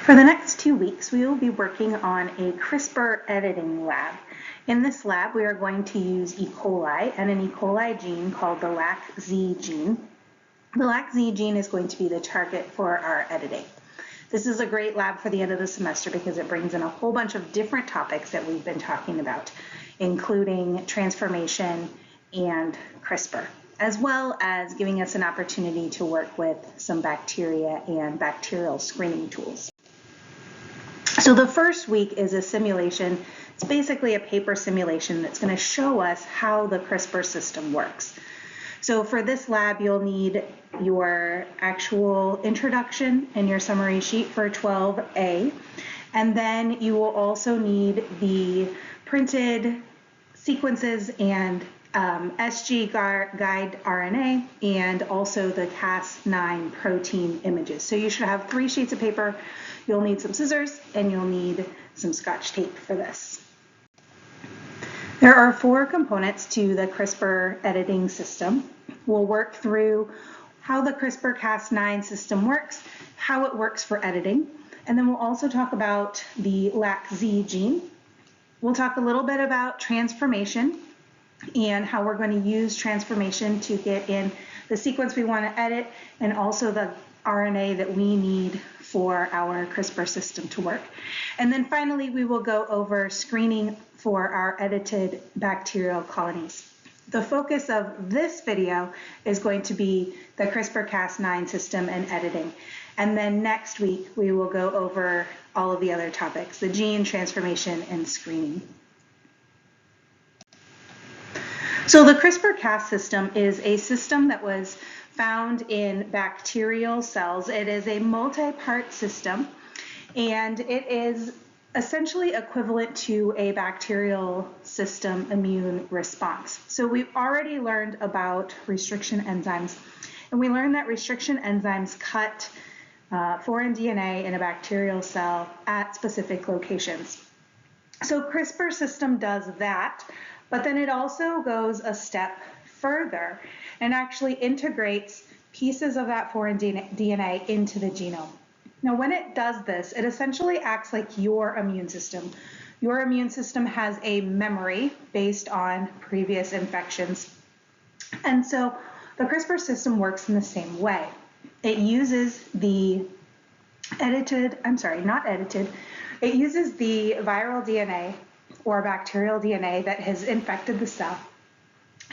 For the next 2 weeks, we will be working on a CRISPR editing lab. In this lab, we are going to use E. coli and an E. coli gene called the LAC-Z gene. The LAC-Z gene is going to be the target for our editing. This is a great lab for the end of the semester because it brings in a whole bunch of different topics that we've been talking about, including transformation and CRISPR, as well as giving us an opportunity to work with some bacteria and bacterial screening tools. So the first week is a simulation. It's basically a paper simulation that's going to show us how the CRISPR system works. So for this lab, you'll need your actual introduction and your summary sheet for 12A. And then you will also need the printed sequences and SG guide RNA and also the Cas9 protein images. So you should have 3 sheets of paper. You'll need some scissors and you'll need some Scotch tape for this. There are 4 components to the CRISPR editing system. We'll work through how the CRISPR-Cas9 system works, how it works for editing, and then we'll also talk about the LAC-Z gene. We'll talk a little bit about transformation and how we're going to use transformation to get in the sequence we want to edit and also the RNA that we need for our CRISPR system to work. And then finally, we will go over screening for our edited bacterial colonies. The focus of this video is going to be the CRISPR-Cas9 system and editing. And then next week, we will go over all of the other topics, the gene, transformation, and screening. So the CRISPR-Cas system is a system that was found in bacterial cells. It is a multi-part system, and it is essentially equivalent to a bacterial system immune response. So we've already learned about restriction enzymes, and we learned that restriction enzymes cut foreign DNA in a bacterial cell at specific locations. So CRISPR system does that, but then it also goes a step further and actually integrates pieces of that foreign DNA into the genome. Now, when it does this, it essentially acts like your immune system. Your immune system has a memory based on previous infections. And so the CRISPR system works in the same way. It uses the it uses the viral DNA or bacterial DNA that has infected the cell,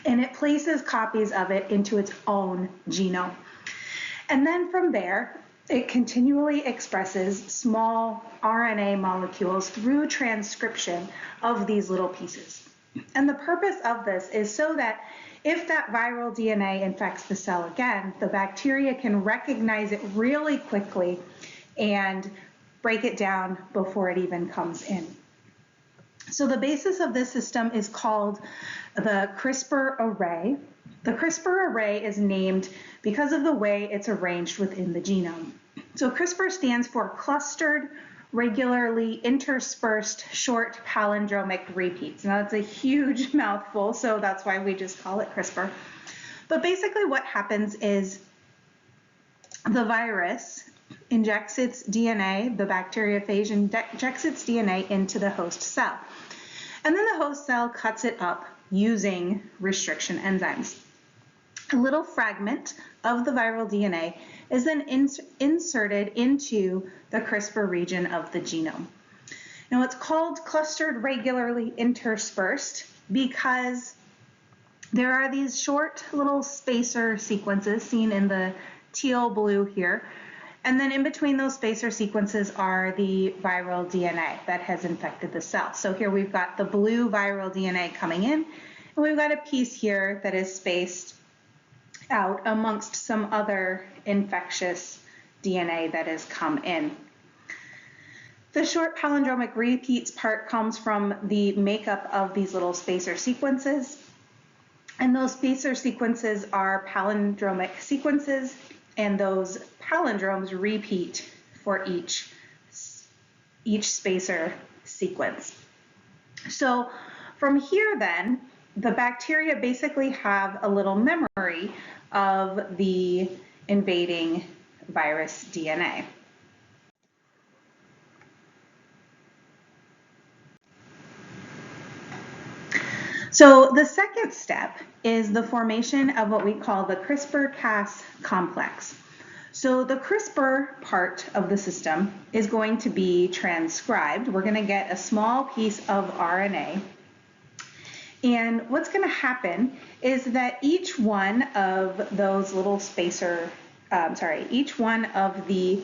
and it places copies of it into its own genome. And then from there, it continually expresses small RNA molecules through transcription of these little pieces. And the purpose of this is so that if that viral DNA infects the cell again, the bacteria can recognize it really quickly and break it down before it even comes in. So the basis of this system is called the CRISPR array. The CRISPR array is named because of the way it's arranged within the genome. So CRISPR stands for clustered, regularly interspersed short palindromic repeats. Now that's a huge mouthful, so that's why we just call it CRISPR. But basically what happens is the virus injects its DNA, the bacteriophage injects its DNA into the host cell. And then the host cell cuts it up using restriction enzymes. A little fragment of the viral DNA is then inserted into the CRISPR region of the genome. Now it's called clustered regularly interspersed because there are these short little spacer sequences seen in the teal blue here. And then in between those spacer sequences are the viral DNA that has infected the cell. So here we've got the blue viral DNA coming in, and we've got a piece here that is spaced out amongst some other infectious DNA that has come in. The short palindromic repeats part comes from the makeup of these little spacer sequences. And those spacer sequences are palindromic sequences, and those palindromes repeat for each spacer sequence. So from here then, the bacteria basically have a little memory of the invading virus DNA. So the second step is the formation of what we call the CRISPR-Cas complex. So the CRISPR part of the system is going to be transcribed. We're going to get a small piece of RNA. And what's going to happen is that each one of those little each one of the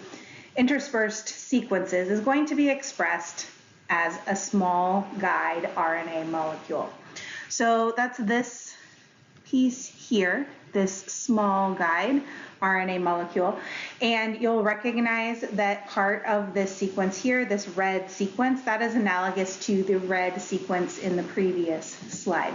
interspersed sequences is going to be expressed as a small guide RNA molecule. So that's this piece here, this small guide RNA molecule, and you'll recognize that part of this sequence here, this red sequence, that is analogous to the red sequence in the previous slide.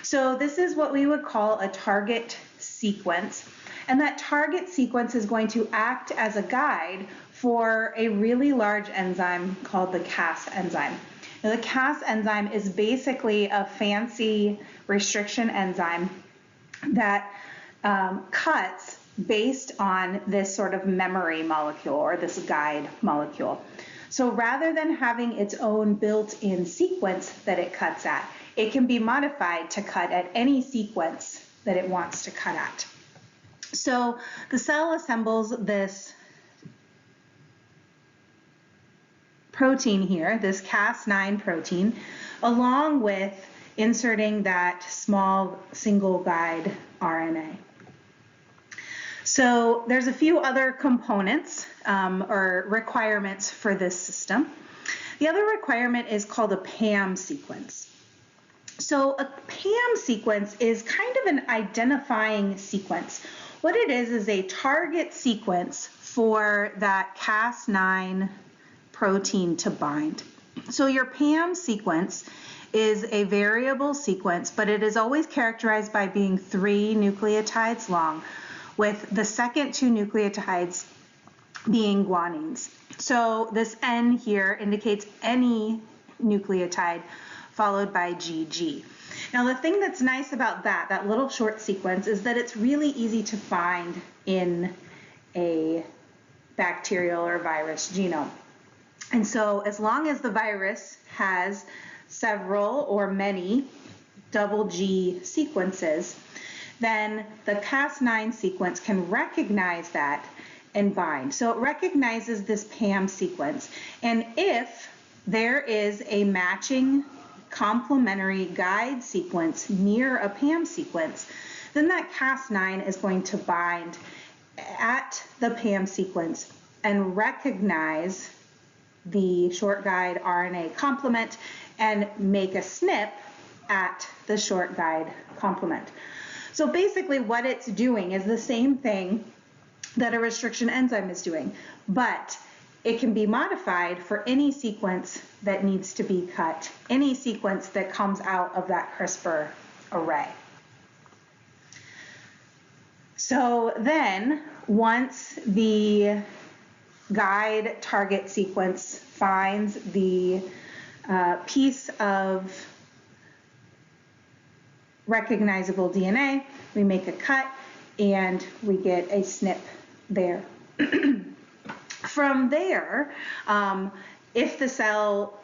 So this is what we would call a target sequence, and that target sequence is going to act as a guide for a really large enzyme called the Cas enzyme. Now, the Cas enzyme is basically a fancy restriction enzyme that cuts based on this sort of memory molecule or this guide molecule. So rather than having its own built-in sequence that it cuts at, it can be modified to cut at any sequence that it wants to cut at. So the cell assembles this protein here, this Cas9 protein, along with inserting that small single guide RNA. So there's a few other components or requirements for this system. The other requirement is called a PAM sequence. So a PAM sequence is kind of an identifying sequence. What it is a target sequence for that Cas9 protein to bind. So your PAM sequence is a variable sequence, but it is always characterized by being 3 nucleotides long, with the second 2 nucleotides being guanines. So this N here indicates any nucleotide followed by GG. Now the thing that's nice about that little short sequence, is that it's really easy to find in a bacterial or virus genome. And so as long as the virus has several or many double G sequences, then the Cas9 sequence can recognize that and bind. So it recognizes this PAM sequence. And if there is a matching complementary guide sequence near a PAM sequence, then that Cas9 is going to bind at the PAM sequence and recognize the short guide RNA complement and make a SNP at the short guide complement. So basically what it's doing is the same thing that a restriction enzyme is doing, but it can be modified for any sequence that needs to be cut, any sequence that comes out of that CRISPR array. So then, once the guide target sequence finds the piece of recognizable DNA, we make a cut and we get a SNP there. From there, if the cell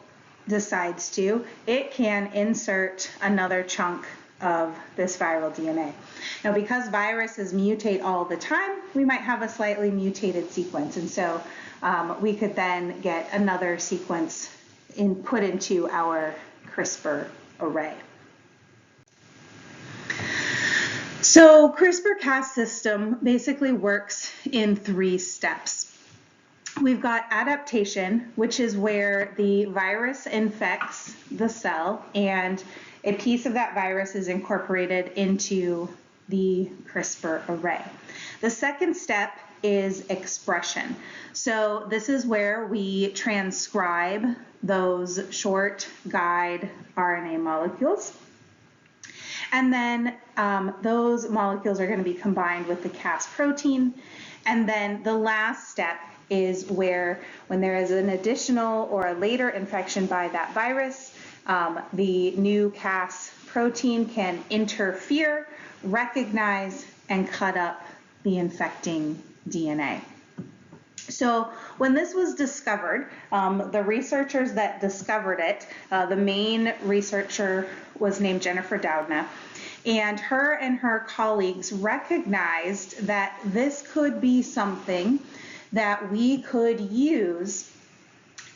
decides to, it can insert another chunk of this viral DNA. Now, because viruses mutate all the time, we might have a slightly mutated sequence, and so we could then get another sequence put into our CRISPR array. So CRISPR-Cas system basically works in 3 steps. We've got adaptation, which is where the virus infects the cell and a piece of that virus is incorporated into the CRISPR array. The second step is expression. So this is where we transcribe those short guide RNA molecules. And then those molecules are going to be combined with the Cas protein. And then the last step is where, when there is an additional or a later infection by that virus, the new Cas protein can interfere, recognize, and cut up the infecting DNA. So when this was discovered, the researchers that discovered it, the main researcher was named Jennifer Doudna, and her colleagues recognized that this could be something that we could use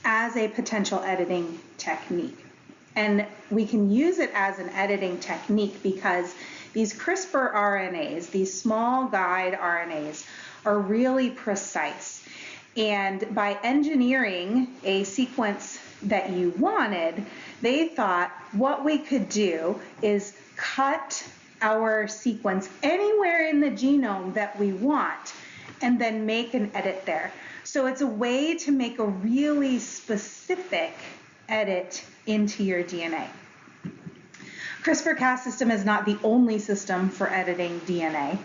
as a potential editing technique. And we can use it as an editing technique because these CRISPR RNAs, these small guide RNAs, are really precise. And by engineering a sequence that you wanted, they thought what we could do is cut our sequence anywhere in the genome that we want and then make an edit there. So it's a way to make a really specific edit into your DNA. CRISPR-Cas system is not the only system for editing DNA,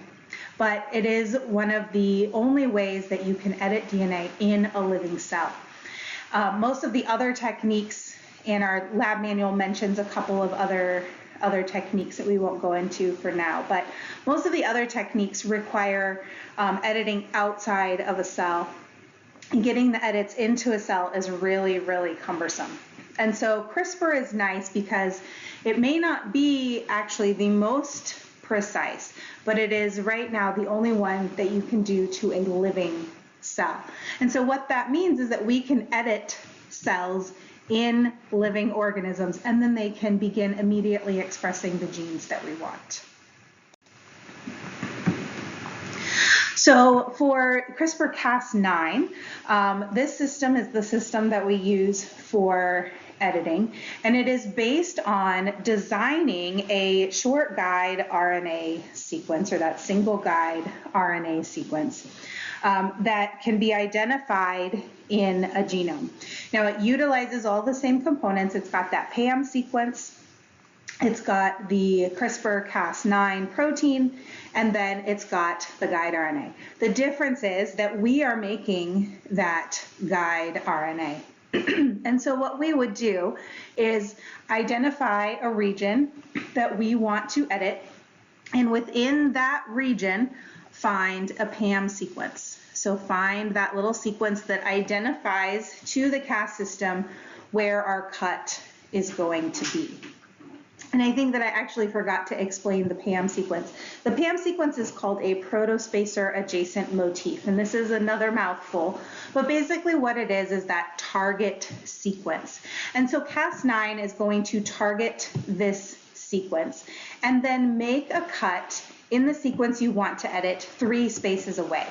but it is one of the only ways that you can edit DNA in a living cell. Most of the other techniques in our lab manual mentions a couple of other techniques that we won't go into for now, but most of the other techniques require editing outside of a cell. And getting the edits into a cell is really, really cumbersome. And so CRISPR is nice because it may not be actually the most precise, but it is right now the only one that you can do to a living cell. And so what that means is that we can edit cells in living organisms, and then they can begin immediately expressing the genes that we want. So for CRISPR-Cas9, this system is the system that we use for editing, and it is based on designing a short guide RNA sequence, or that single guide RNA sequence, that can be identified in a genome. Now it utilizes all the same components. It's got that PAM sequence, it's got the CRISPR-Cas9 protein, and then it's got the guide RNA. The difference is that we are making that guide RNA. And so what we would do is identify a region that we want to edit, and within that region, find a PAM sequence. So find that little sequence that identifies to the Cas system where our cut is going to be. And I think that I actually forgot to explain the PAM sequence. The PAM sequence is called a protospacer adjacent motif, and this is another mouthful, but basically what it is that target sequence. And so Cas9 is going to target this sequence and then make a cut in the sequence you want to edit 3 spaces away.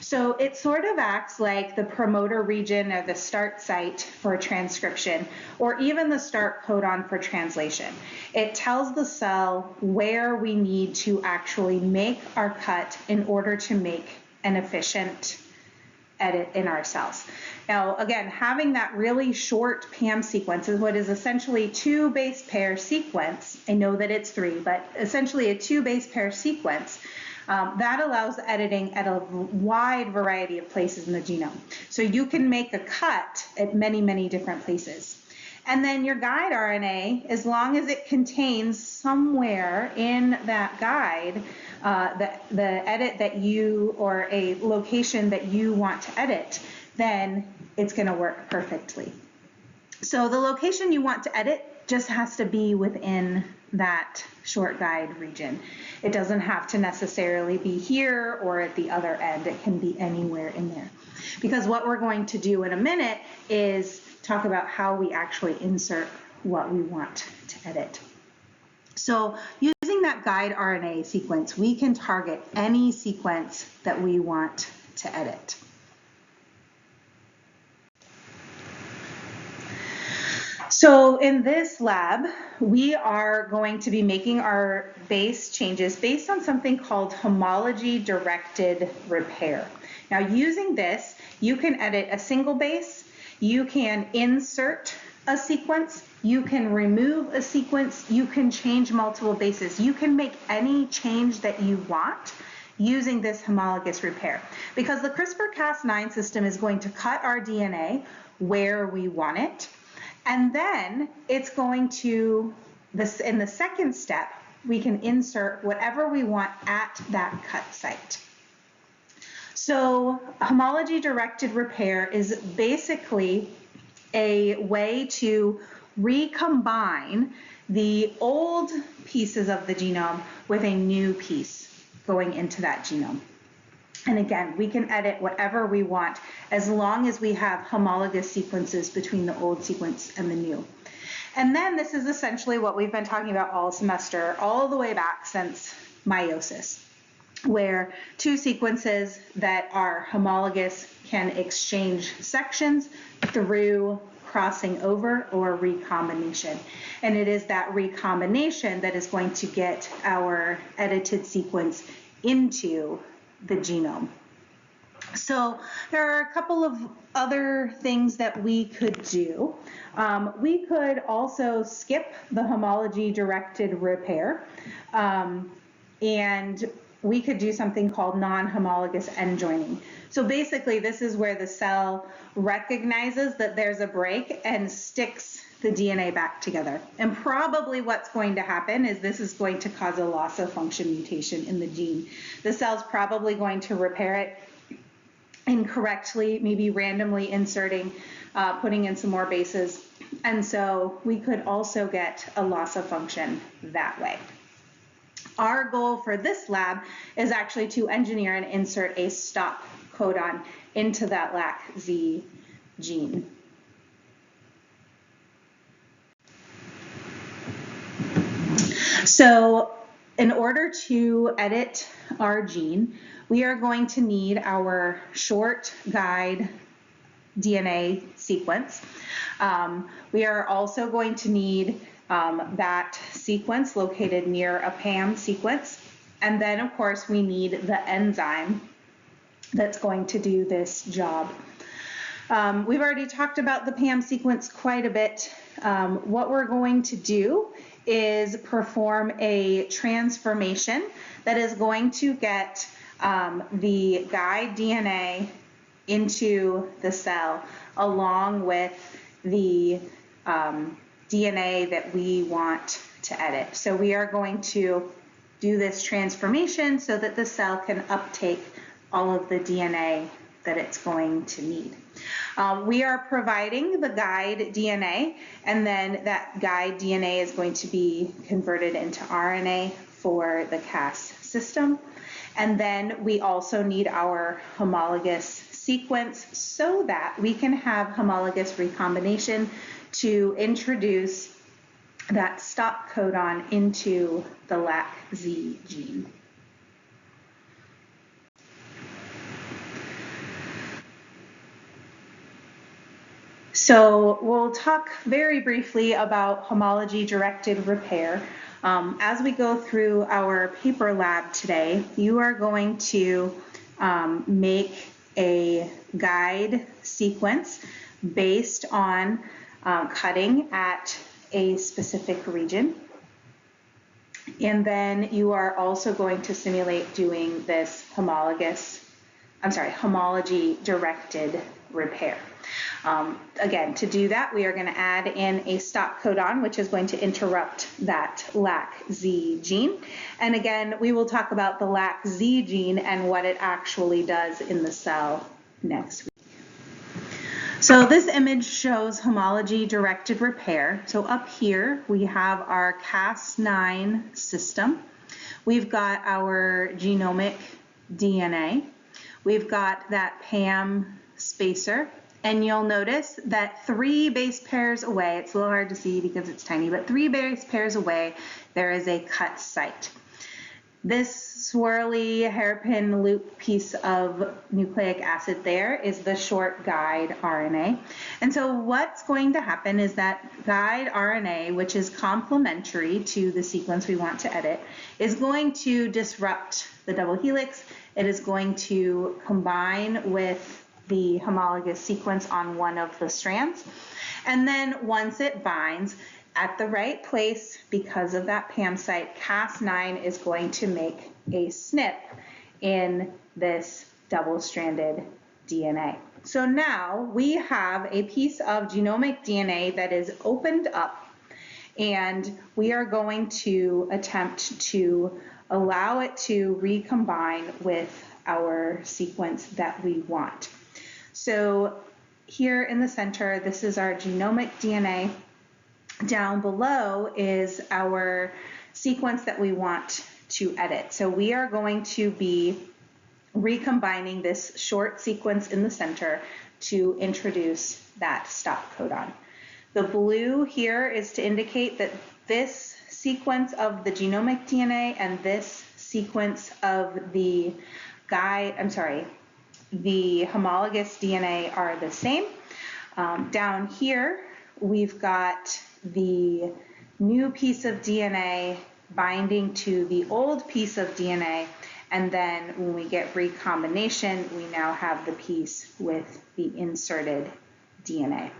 So it sort of acts like the promoter region or the start site for transcription, or even the start codon for translation. It tells the cell where we need to actually make our cut in order to make an efficient edit in our cells. Now, again, having that really short PAM sequence is what is essentially 2 base pair sequence. I know that it's 3, but essentially a 2 base pair sequence. That allows editing at a wide variety of places in the genome. So you can make a cut at many, many different places. And then your guide RNA, as long as it contains somewhere in that guide the edit that you, or a location that you want to edit, then it's going to work perfectly. So the location you want to edit just has to be within that short guide region. It doesn't have to necessarily be here or at the other end. It can be anywhere in there. Because what we're going to do in a minute is talk about how we actually insert what we want to edit. So using that guide RNA sequence, we can target any sequence that we want to edit. So in this lab, we are going to be making our base changes based on something called homology-directed repair. Now using this, you can edit a single base, you can insert a sequence, you can remove a sequence, you can change multiple bases. You can make any change that you want using this homologous repair. Because the CRISPR-Cas9 system is going to cut our DNA where we want it, and then it's going to, in the second step, we can insert whatever we want at that cut site. So homology-directed repair is basically a way to recombine the old pieces of the genome with a new piece going into that genome. And again, we can edit whatever we want as long as we have homologous sequences between the old sequence and the new. And then this is essentially what we've been talking about all semester, all the way back since meiosis, where two sequences that are homologous can exchange sections through crossing over or recombination. And it is that recombination that is going to get our edited sequence into the genome. So there are a couple of other things that we could do. We could also skip the homology-directed repair, and we could do something called non-homologous end joining. So basically, this is where the cell recognizes that there's a break and sticks the DNA back together. And probably what's going to happen is this is going to cause a loss of function mutation in the gene. The cell's probably going to repair it incorrectly, maybe randomly inserting, putting in some more bases. And so we could also get a loss of function that way. Our goal for this lab is actually to engineer and insert a stop codon into that LAC-Z gene. So in order to edit our gene, we are going to need our short guide DNA sequence. We are also going to need that sequence located near a PAM sequence. And then, of course, we need the enzyme that's going to do this job. We've already talked about the PAM sequence quite a bit. What we're going to do is perform a transformation that is going to get the guide DNA into the cell along with the DNA that we want to edit. So we are going to do this transformation so that the cell can uptake all of the DNA that it's going to need. We are providing the guide DNA, and then that guide DNA is going to be converted into RNA for the Cas system. And then we also need our homologous sequence so that we can have homologous recombination to introduce that stop codon into the LAC-Z gene. So we'll talk very briefly about homology-directed repair. As we go through our paper lab today, you are going to make a guide sequence based on cutting at a specific region. And then you are also going to simulate doing this homology-directed repair. Again, to do that, we are going to add in a stop codon, which is going to interrupt that LAC-Z gene. And again, we will talk about the LAC-Z gene and what it actually does in the cell next week. So this image shows homology-directed repair. So up here, we have our Cas9 system. We've got our genomic DNA. We've got that PAM spacer. And you'll notice that 3 base pairs away, it's a little hard to see because it's tiny, but 3 base pairs away, there is a cut site. This swirly hairpin loop piece of nucleic acid there is the short guide RNA. And so what's going to happen is that guide RNA, which is complementary to the sequence we want to edit, is going to disrupt the double helix. It is going to combine with the homologous sequence on one of the strands. And then once it binds at the right place, because of that PAM site, Cas9 is going to make a SNP in this double-stranded DNA. So now we have a piece of genomic DNA that is opened up, and we are going to attempt to allow it to recombine with our sequence that we want. So here in the center, this is our genomic DNA. Down below is our sequence that we want to edit. So we are going to be recombining this short sequence in the center to introduce that stop codon. The blue here is to indicate that this sequence of the genomic DNA and this sequence of the homologous DNA are the same. Down here, we've got the new piece of DNA binding to the old piece of DNA, and then when we get recombination, we now have the piece with the inserted DNA.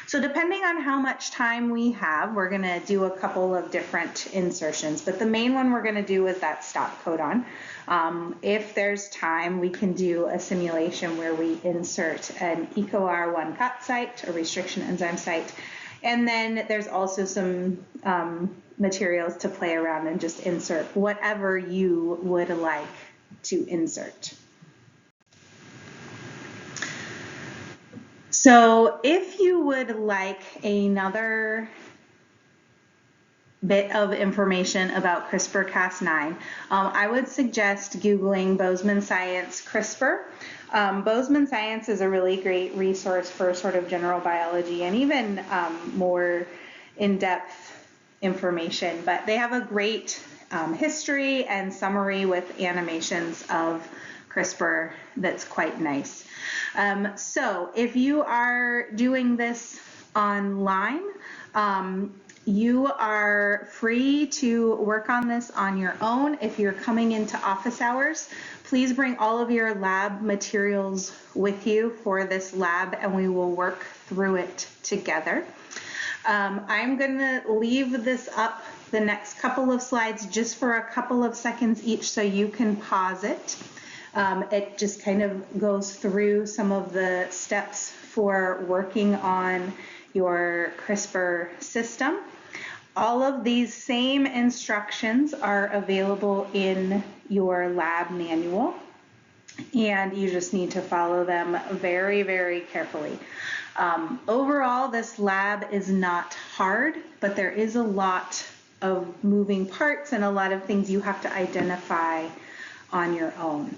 So depending on how much time we have, we're going to do a couple of different insertions, but the main one we're going to do is that stop codon. If there's time, we can do a simulation where we insert an EcoR1 cut site, a restriction enzyme site, and then there's also some materials to play around and just insert whatever you would like to insert. So if you would like another bit of information about CRISPR-Cas9, I would suggest Googling Bozeman Science CRISPR. Bozeman Science is a really great resource for sort of general biology and even more in-depth information, but they have a great history and summary with animations of CRISPR that's quite nice. So if you are doing this online, you are free to work on this on your own. If you're coming into office hours, please bring all of your lab materials with you for this lab and we will work through it together. I'm going to leave this up the next couple of slides just for a couple of seconds each so you can pause it. It just kind of goes through some of the steps for working on your CRISPR system. All of these same instructions are available in your lab manual, and you just need to follow them very, very carefully. Overall, this lab is not hard, but there is a lot of moving parts and a lot of things you have to identify on your own.